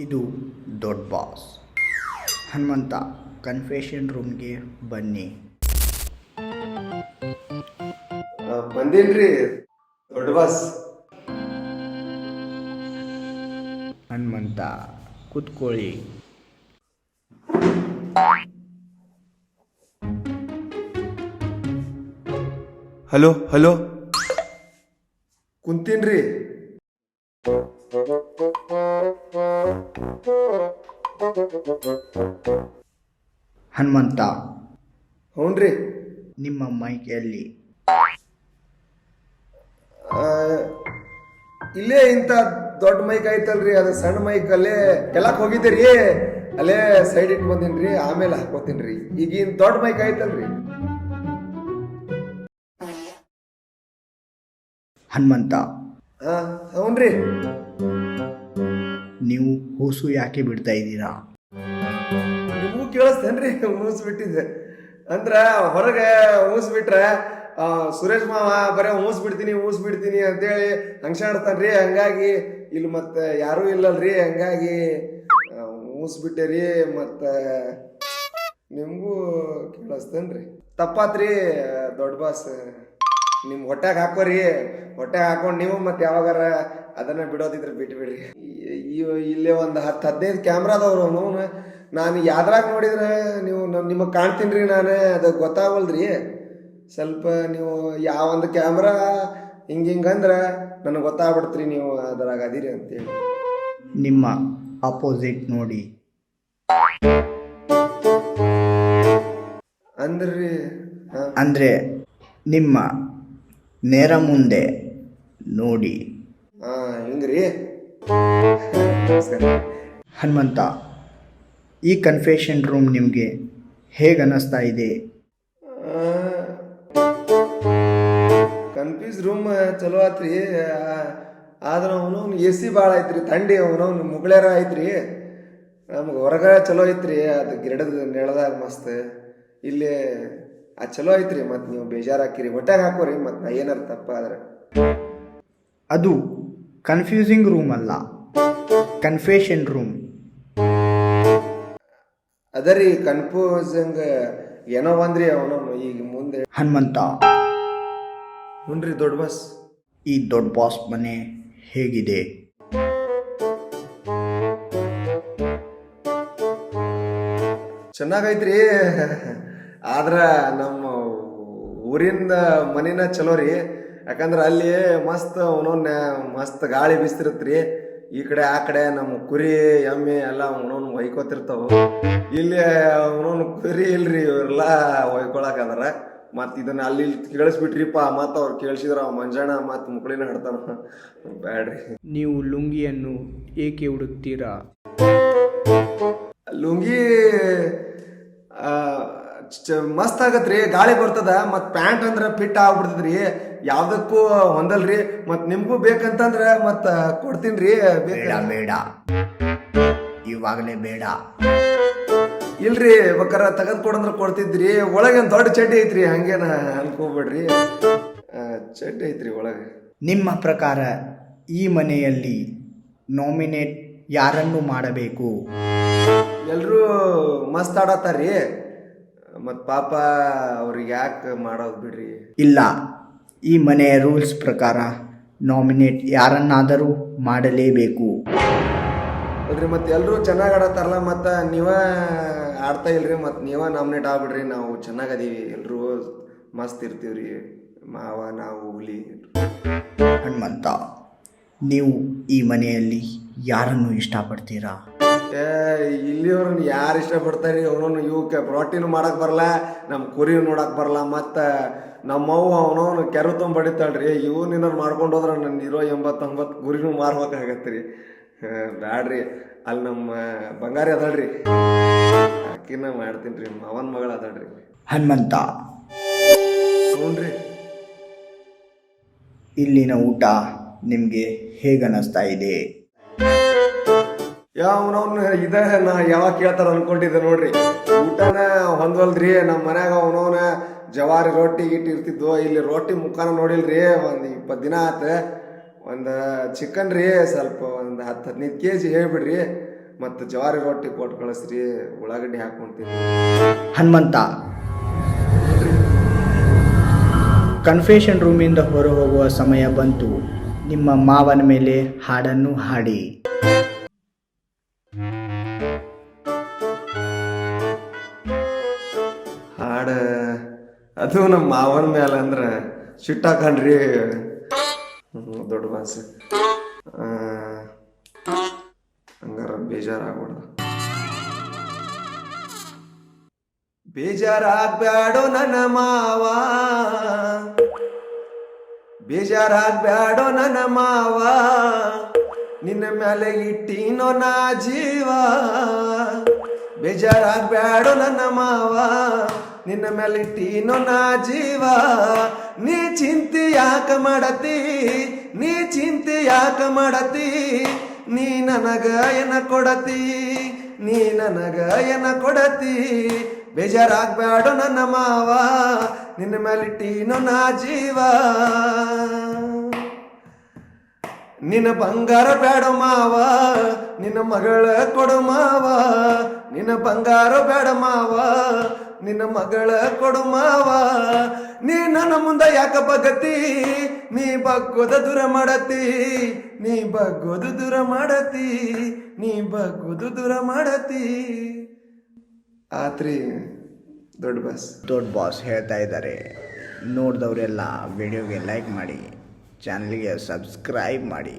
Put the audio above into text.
ಇದು ದೊಡ್ಡ boss Hanumantha. Confession ರೂಮ್ಗೆ ಬನ್ನಿ. ಬಂದೇನ್ರಿ ದೊಡ್ಡ ಬಾಸ್. ಹನುಮಂತ ಕೂತ್ಕೊಳ್ಳಿ. Hello hello ಕುಂತೀನ್ರಿ. ಹನುಮಂತ, ಹ್ಞೂನ್ರಿ. ನಿಮ್ಮ ಮೈಕ್ ಎಲ್ಲಿ? ಇಲ್ಲೇ ಇಂಥ ದೊಡ್ಡ ಮೈಕ್ ಐತಲ್ರಿ, ಅದು ಸಣ್ಣ ಮೈಕ್ ಅಲ್ಲೇ ಕೆಲಕ್ ಹೋಗಿದ್ದೀರಿ, ಅಲ್ಲೇ ಸೈಡ್ ಇಟ್ಟು ಬಂದೀನ್ರಿ, ಆಮೇಲೆ ಹಾಕೋತೀನ್ರಿ. ಈಗಿನ ದೊಡ್ಡ ಮೈಕ್ ಐತಲ್ರಿ. ಹನುಮಂತ, ಹ್ಞೂನ್ರಿ. ನೀವು ಕೂಸು ಯಾಕೆ ಬಿಡ್ತಾ ಇದ್ದೀರಾ? ನಿಮಗೂ ಕೇಳಿಸ್ತೇನ್ರಿ ಮೂಸ್ ಬಿಟ್ಟಿದ್ದೆ ಅಂದ್ರ ಹೊರಗೆ ಮೂಸ್ ಬಿಟ್ರೆ ಸುರೇಶ್ ಮಾವ ಬರೀ ಮೂಸ್ ಬಿಡ್ತೀನಿ ಅಂತೇಳಿ ಹಂಗ್ಸಾಡ್ತಾನ್ರಿ. ಹಂಗಾಗಿ ಇಲ್ಲಿ ಮತ್ತೆ ಯಾರೂ ಇಲ್ಲಲ್ರಿ, ಹಂಗಾಗಿ ಮೂಸ್ ಬಿಟ್ಟೇರಿ. ಮತ್ತೆ ನಿಮಗೂ ಕೇಳಿಸ್ತೇನ್ರಿ. ತಪ್ಪಾತ್ರಿ ದೊಡ್ಡ ಬಾಸ್. ನಿಮ್ಮ ಹೊಟ್ಯಾಗ ಹಾಕೋರಿ, ಹೊಟ್ಯಾಗ ಹಾಕೊಂಡು ನೀವು ಮತ್ತೆ ಯಾವಾಗಾರ ಅದನ್ನ ಬಿಡೋದಿದ್ರೆ ಬಿಟ್ಬಿಡ್ರಿ. ಇಲ್ಲೇ ಒಂದು 10-15 ಕ್ಯಾಮ್ರಾ ಅದಾವ್ರು. ಅವನು ನಾನು ಯಾವ್ದ್ರಾಗ ನೋಡಿದ್ರೆ ನೀವು ನಿಮಗೆ ಕಾಣ್ತೀನಿ ನಾನು, ಅದು ಗೊತ್ತಾಗಲ್ರಿ. ಸ್ವಲ್ಪ ನೀವು ಯಾವೊಂದು ಕ್ಯಾಮ್ರಾ ಹಿಂಗಂದ್ರೆ ನನಗೆ ಗೊತ್ತಾಗ್ಬಿಡ್ತ್ರಿ ನೀವು ಅದ್ರಾಗ ಅದೀರಿ ಅಂತೇಳಿ. ನಿಮ್ಮ ಅಪೋಸಿಟ್ ನೋಡಿ. ಅಂದ್ರಿ ಅಂದರೆ ನಿಮ್ಮ ನೇರ ಮುಂದೆ ನೋಡಿ. ಹಿಂಗ್ರಿ. ಹನುಮಂತ, ಈ ಕನ್ಫೆಷನ್ ರೂಮ್ ನಿಮಗೆ ಹೇಗೆ ಅನ್ನಿಸ್ತಾ ಇದೆ? ಕನ್ಫ್ಯೂಸ್ ರೂಮ್ ಚಲೋ ಆತ್ರಿ. ಆದ್ರೆ ಅವನು AC ಭಾಳ ಐತ್ರಿ, ಥಂಡಿ ಅವನವ್ನು ಮುಗಳೇರ ಐತ್ರಿ. ನಮ್ಗೆ ಹೊರಗ ಚಲೋ ಐತ್ರಿ, ಅದು ಗಿಡದ ನೆಳದಾಗ ಮಸ್ತ್. ಇಲ್ಲಿ ಚಲೋ ಐತ್ರಿ. ಮತ್ತು ನೀವು ಬೇಜಾರಾಕಿರಿ, ಹೊಟ್ಯಾಗ ಹಾಕೋರಿ. ಮತ್ತು ನಾ ಏನಾರು ತಪ್ಪ ಆದ್ರೆ ಅದು ಕನ್ಫ್ಯೂಸಿಂಗ್ ರೂಮ್ ಅಲ್ಲ, ಕನ್ಫೆಷನ್ ರೂಮ್. ಅದರಿ ಕನ್ಫ್ಯೂಸಿಂಗ್ ಏನೋ ಬಂದ್ರಿ ಅವನವನು ಈಗ ಮುಂದೆ. ಹನುಮಂತ, ಹುನ್ರಿ ದೊಡ್ಡ ಬಾಸ್. ಈ ದೊಡ್ಡ ಬಾಸ್ ಮನೆ ಹೇಗಿದೆ? ಚೆನ್ನಾಗೈತ್ರಿ. ಆದ್ರೆ ನಮ್ಮ ಊರಿಂದ ಮನಿನ ಚಲೋ ರೀ. ಯಾಕಂದ್ರೆ ಅಲ್ಲಿ ಮಸ್ತ್ ಅವನವನ್ನ ಮಸ್ತ್ ಗಾಳಿ ಬೀಸ್ತಿರತ್ರಿ. ಈ ಕಡೆ ಆ ಕಡೆ ನಮ್ಮ ಕುರಿ ಎಮ್ಮೆ ಎಲ್ಲ ಅವನವನ್ ಹೊಯ್ಕೋತಿರ್ತಾವ. ಇಲ್ಲಿ ಅವನವನ್ ಕುರಿ ಇಲ್ರಿ, ಇವರೆಲ್ಲ ಹೊಯ್ಕೊಳಕದಾರ. ಮತ್ತು ಇದನ್ನ ಅಲ್ಲಿ ಕೇಳಿಸ್ಬಿಟ್ರಿಪ್ಪ, ಮತ್ತು ಅವ್ರು ಕೇಳಿಸಿದ್ರ ಮಂಜಾಣ ಮತ್ತು ಮುಕ್ಳಿನ ಹಿಡ್ತಾನ. ಬ್ಯಾಡ್ರಿ. ನೀವು ಲುಂಗಿಯನ್ನು ಏಕೆ ಹುಡುಕ್ತೀರಾ? ಲುಂಗಿ ಮಸ್ತ್ ಆಗತ್ರಿ, ಗಾಳಿ ಬರ್ತದ. ಮತ್ತು ಪ್ಯಾಂಟ್ ಅಂದ್ರೆ ಫಿಟ್ ಆಗ್ಬಿಡ್ತದ್ರಿ, ಯಾವ್ದಕ್ಕೂ ಹೊಂದಲ್ರಿ. ಮತ್ತು ನಿಮಗೂ ಬೇಕಂತಂದ್ರೆ ಮತ್ತೆ ಕೊಡ್ತೀನಿ ರೀ. ಬೇಡ, ಇವಾಗಲೇ ಬೇಡ. ಇಲ್ರಿ, ಬೇಕಾರೆ ತೆಗೆದು ಕೊಡಂದ್ರೆ ಕೊಡ್ತಿದ್ರಿ. ಒಳಗೆ ಒಂದು ದೊಡ್ಡ ಚಡ್ಡಿ ಐತ್ರಿ, ಹಂಗೇನ ಅನ್ಕೋಬೇಡ್ರಿ. ಚಡ್ಡಿ ಐತ್ರಿ ಒಳಗೆ. ನಿಮ್ಮ ಪ್ರಕಾರ ಈ ಮನೆಯಲ್ಲಿ ನಾಮಿನೇಟ್ ಯಾರನ್ನು ಮಾಡಬೇಕು? ಎಲ್ಲರೂ ಮಸ್ತ್ ಆಡತ್ತಾರ್ರಿ. ಮತ್ತು ಪಾಪ ಅವ್ರಿಗೆ ಯಾಕೆ ಮಾಡೋದು ಬಿಡ್ರಿ. ಇಲ್ಲ, ಈ ಮನೆಯ ರೂಲ್ಸ್ ಪ್ರಕಾರ ನಾಮಿನೇಟ್ ಯಾರನ್ನಾದರೂ ಮಾಡಲೇಬೇಕು. ಅಲ್ರಿ, ಮತ್ತು ಎಲ್ಲರೂ ಚೆನ್ನಾಗಿ ಆಡತ್ತಾರಲ್ಲ, ಮತ್ತು ನೀವೇ ಆಡ್ತಾ ಇಲ್ರಿ. ಮತ್ತು ನೀವೇ ನಾಮಿನೇಟ್ ಆಗ್ಬಿಡ್ರಿ. ನಾವು ಚೆನ್ನಾಗದೀವಿ, ಎಲ್ಲರೂ ಮಸ್ತ್ ಇರ್ತೀವ್ರಿ. ಮಾವ, ನಾವು, ಹುಲಿ. ಹನುಮಂತ, ನೀವು ಈ ಮನೆಯಲ್ಲಿ ಯಾರನ್ನು ಇಷ್ಟಪಡ್ತೀರಾ? ಇಲ್ಲಿಯವ್ರನ್ನ ಯಾರು ಇಷ್ಟಪಡ್ತಾರಿ? ಅವನವನು ಇವಕ್ಕೆ ರೊಟ್ಟಿನೂ ಮಾಡಕ್ಕೆ ಬರಲ್ಲ, ನಮ್ಮ ಕುರಿನೂ ನೋಡಕ್ಕೆ ಬರಲ್ಲ. ಮತ್ತು ನಮ್ಮವ್ವ ಅವನವನು ಕೆರು ತೊಗೊಂಬಡಿತಾಳ್ರಿ. ಇವು ನಿನ್ನ ಮಾಡ್ಕೊಂಡು ಹೋದ್ರೆ ನನ್ನ ಇರೋ 80-90 ಕುರಿನೂ ಮಾರ್ಬೇಕಾಗತ್ತೆ ರೀ. ಬ್ಯಾಡ್ರಿ. ಅಲ್ಲಿ ನಮ್ಮ ಬಂಗಾರಿ ಅದಳ್ರಿ, ಅಕ್ಕಿನ ಮಾಡ್ತೀನಿ ರೀ. ಅವನ ಮಗಳು ಅದಳ್ರಿ. ಹನುಮಂತ, ಹ್ಞೂನ್ರಿ. ಇಲ್ಲಿನ ಊಟ ನಿಮಗೆ ಹೇಗೆ ಅನ್ನಿಸ್ತಾ ಇದೆ? ಅವನವ್ನ ನಾ ಯಾವಾಗ ಕೇಳ್ತಾರ ಅನ್ಕೊಂಡಿದ್ದೆ ನೋಡ್ರಿ. ಊಟನ ಹೊಂದ್ವಲ್ರಿ. ನಮ್ಮ ಮನ್ಯಾಗ ಅವನವನ ಜವಾರಿ ರೊಟ್ಟಿ ಗಿಟ್ಟಿ ಇರ್ತಿದ್ವು. ಇಲ್ಲಿ ರೊಟ್ಟಿ ಮುಖಾನ ನೋಡಿಲ್ರಿ. ಒಂದು 20 ದಿನ ಆತ. ಒಂದು ಚಿಕನ್ ರೀ, ಸ್ವಲ್ಪ ಒಂದು 10-15 kg ಹೇಳ್ಬಿಡ್ರಿ. ಮತ್ತು ಜವಾರಿ ರೊಟ್ಟಿ ಕೊಟ್ಟು ಕಳಿಸ್ರಿ, ಉಳ್ಳಾಗಡ್ಡಿ ಹಾಕ್ಕೊಂತೀನಿ. ಹನುಮಂತ ಕನ್ಫೆಷನ್ ರೂಮಿಂದ ಹೊರ ಹೋಗುವ ಸಮಯ ಬಂತು. ನಿಮ್ಮ ಮಾವನ ಮೇಲೆ ಹಾಡನ್ನು ಹಾಡಿ. ಹಾಡ ಅದು ನಮ್ಮ ಮಾವನ ಮೇಲೆ ಅಂದ್ರೆ ಸಿಟ್ಟಾಕಣ್ರಿ ದೊಡ್ಡ ಬಾಸ್. ಹಂಗಾರ ಬೇಜಾರಾಗ್ಬಾರ್ದು. ಬೇಜಾರಾಗ್ಬ್ಯಾಡೋ ನನ್ನ ಮಾವ, ಬೇಜಾರಾಗ್ಬ್ಯಾಡೋ ನನ್ನ ಮಾವ, ನಿನ್ನ ಮೇಲೆ ಇಟ್ಟಿನೋ ನಾ ಜೀವ. ಬೇಜಾರಾಗ್ಬ್ಯಾಡೋ ನನ್ನ ಮಾವ, ನಿನ್ನ ಮೇಲೆ ಇಟ್ಟಿನೋ ನಾ ಜೀವ. ನೀ ಚಿಂತೆ ಯಾಕ ಮಾಡತಿ, ನೀ ಚಿಂತೆ ಯಾಕ ಮಾಡತಿ, ನೀ ನನಗ ಏನ ಕೊಡತಿ, ನೀ ನನಗ ಏನ ಕೊಡತಿ. ಬೇಜಾರಾಗ್ಬ್ಯಾಡೋ ನನ್ನ ಮಾವ, ನಿನ್ನ ಮೇಲಿಟ್ಟಿನೋ ನಾ ಜೀವ. ನಿನ್ನ ಬಂಗಾರ ಬೇಡ ಮಾವ, ನಿನ್ನ ಮಗಳ ಕೊಡು ಮಾವ, ನಿನ್ನ ಬಂಗಾರ ಬೇಡ ಮಾವ, ನಿನ್ನ ಮಗಳ ಕೊಡು ಮಾವ. ನೀ ನನ್ನ ಮುಂದೆ ಯಾಕ ಬಗತಿ, ನೀ ಬಗ್ಗೋದ ದೂರ ಮಾಡತಿ, ನೀ ಬಗ್ಗೋದು ದೂರ ಮಾಡತಿ, ನೀ ಬಗ್ಗೋದು ದೂರ ಮಾಡತಿ. ಆತ್ರಿ ದೊಡ್ಡ ಬಾಸ್ ಹೇಳ್ತಾ ಇದ್ದಾರೆ. ನೋಡಿದವರೆಲ್ಲ ವಿಡಿಯೋಗೆ ಲೈಕ್ ಮಾಡಿ, ಚಾನಲ್ಗೆ ಸಬ್ಸ್ಕ್ರೈಬ್ ಮಾಡಿ.